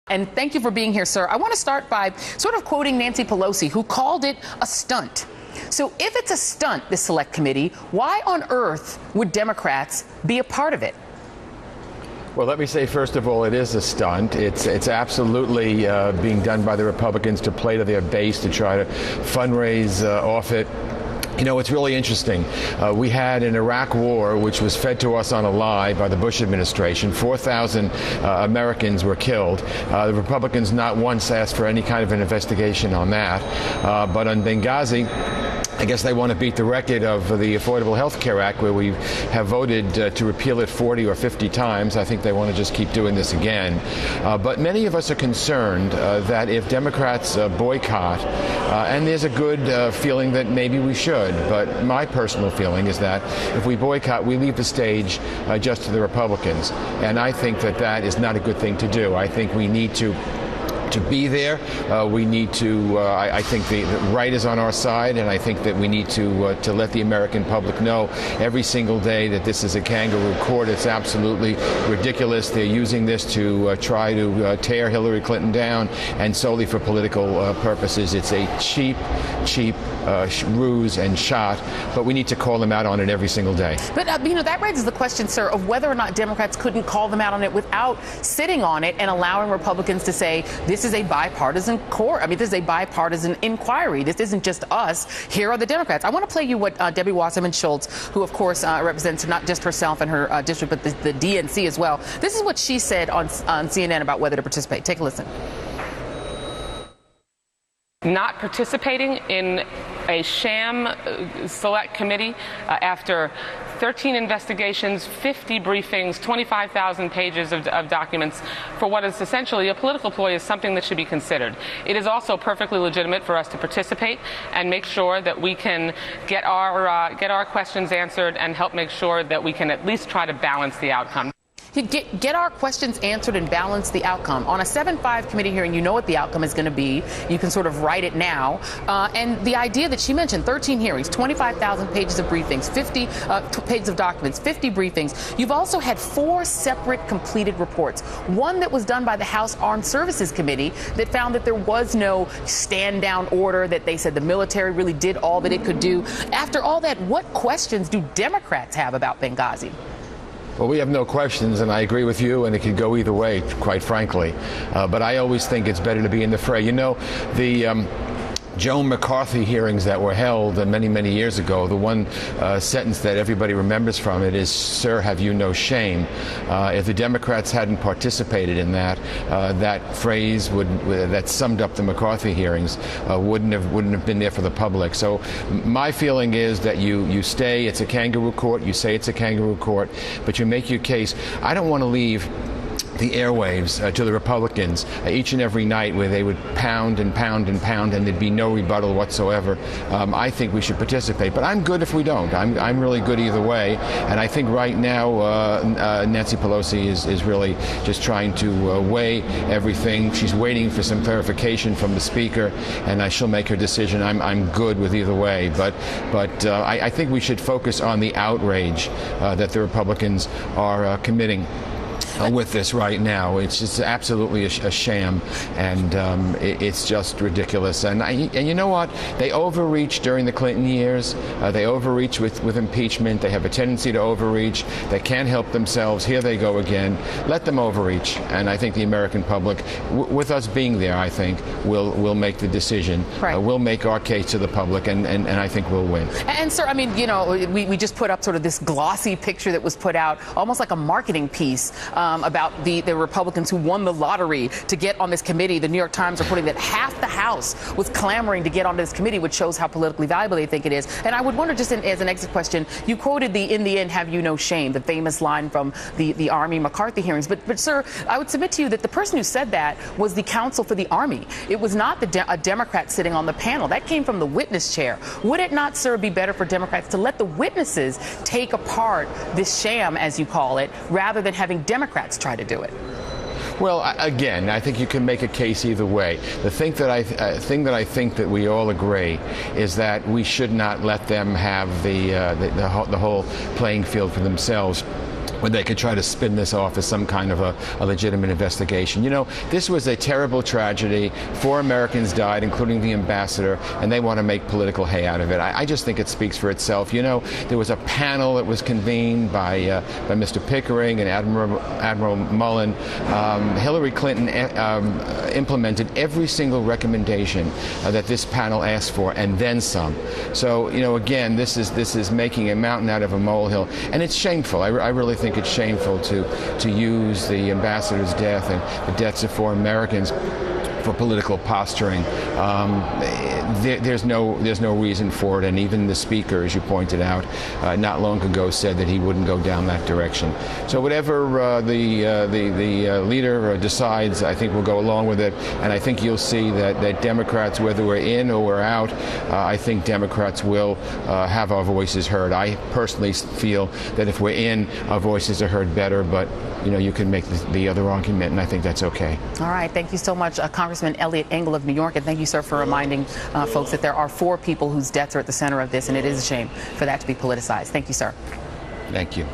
And thank you for being here, sir. I want to start by sort of quoting Nancy Pelosi, who called it a stunt. So if it's a stunt, this select committee, why on earth would Democrats be a part of it? Well, let me say, first of all, it is a stunt. It's absolutely being done by the Republicans to play to their base, to try to fundraise off it. You know, it's really interesting. We had an Iraq war, which was fed to us on a lie by the Bush administration. 4,000 Americans were killed. The Republicans not once asked for any kind of an investigation on that. But on Benghazi, I guess they want to beat the record of the Affordable Health Care Act, where we have voted to repeal it 40 or 50 times. I think they want to just keep doing this again. But many of us are concerned that if Democrats boycott, and there's a good feeling that maybe we should, but my personal feeling is that if we boycott, we leave the stage just to the Republicans. And I think that that is not a good thing to do. I think we need to be there. We need to, I think the right is on our side, and I think that we need to let the American public know every single day that this is a kangaroo court. It's absolutely ridiculous. They're using this to try to tear Hillary Clinton down, and solely for political purposes. It's a cheap ruse and shot, but we need to call them out on it every single day. But, you know, that raises the question, sir, of whether or not Democrats couldn't call them out on it without sitting on it and allowing Republicans to say, this is a bipartisan court. I mean, this is a bipartisan inquiry. This isn't just us. Here are the Democrats. I want to play you what Debbie Wasserman Schultz, who, of course, represents not just herself and her district, but the DNC as well. This is what she said on CNN about whether to participate. Take a listen. Not participating in a sham select committee after 13 investigations, 50 briefings, 25,000 pages of documents for what is essentially a political ploy is something that should be considered. It is also perfectly legitimate for us to participate and make sure that we can get our questions answered and help make sure that we can at least try to balance the outcome. Get our questions answered and balance the outcome. On a 7-5 committee hearing, you know what the outcome is going to be. You can sort of write it now. And the idea that she mentioned, 13 hearings, 25,000 pages of briefings, 50 pages of documents, 50 briefings. You've also had 4 separate completed reports. One that was done by the House Armed Services Committee that found that there was no stand-down order, that they said the military really did all that it could do. After all that, what questions do Democrats have about Benghazi? Well, we have no questions, and I agree with you, and it could go either way, quite frankly. But I always think it's better to be in the fray. You know, the Joan McCarthy hearings that were held many, many years ago, the one sentence that everybody remembers from it is, "Sir, have you no shame?" If the Democrats hadn't participated in that, that phrase that summed up the McCarthy hearings wouldn't have been there for the public. So my feeling is that you stay. It's a kangaroo court. You say it's a kangaroo court, but you make your case. I don't want to leave the airwaves to the Republicans each and every night where they would pound and pound and pound and there'd be no rebuttal whatsoever. I think we should participate, but I'm good if we don't. I'm really good either way, and I think right now Nancy Pelosi is really just trying to weigh everything. She's waiting for some clarification from the Speaker, and she'll make her decision. I'm good with either way, but I think we should focus on the outrage that the Republicans are committing with this right now. It's just absolutely a sham, and it's just ridiculous. And you know what? They overreached during the Clinton years. They overreach with impeachment. They have a tendency to overreach. They can't help themselves. Here they go again. Let them overreach. And I think the American public, with us being there, I think, will make the decision. Right. We'll make our case to the public, and I think we'll win. And, sir, I mean, you know, we just put up sort of this glossy picture that was put out, almost like a marketing piece, about the Republicans who won the lottery to get on this committee. The New York Times reporting that half the House was clamoring to get onto this committee, which shows how politically valuable they think it is. And I would wonder, just as an exit question, you quoted "in the end, have you no shame," the famous line from the Army McCarthy hearings. But sir, I would submit to you that the person who said that was the counsel for the Army. It was not a Democrat sitting on the panel. That came from the witness chair. Would it not, sir, be better for Democrats to let the witnesses take apart this sham, as you call it, rather than having Democrats try to do it? Well, again, I think you can make a case either way. The thing that I think that we all agree is that we should not let them have the whole playing field for themselves. when they could try to spin this off as some kind of a legitimate investigation. You know, this was a terrible tragedy. 4 Americans died, including the ambassador, and they want to make political hay out of it. I just think it speaks for itself. You know, there was a panel that was convened by Mr. Pickering and Admiral Mullen. Hillary Clinton implemented every single recommendation that this panel asked for, and then some. So, you know, again, this is making a mountain out of a molehill, and it's shameful. I really think it's shameful to use the ambassador's death and the deaths of 4 Americans for political posturing. There's no reason for it, and even the speaker, as you pointed out, not long ago said that he wouldn't go down that direction. So whatever the leader decides, I think we'll go along with it, and I think you'll see that Democrats, whether we're in or we're out, I think Democrats will have our voices heard. I personally feel that if we're in, our voices are heard better, but you know, you can make the other argument, and I think that's okay. All right, thank you so much, Congressman Elliot Engel of New York, and thank you, sir, for reminding folks that there are 4 people whose deaths are at the center of this, and it is a shame for that to be politicized. Thank you, sir. Thank you.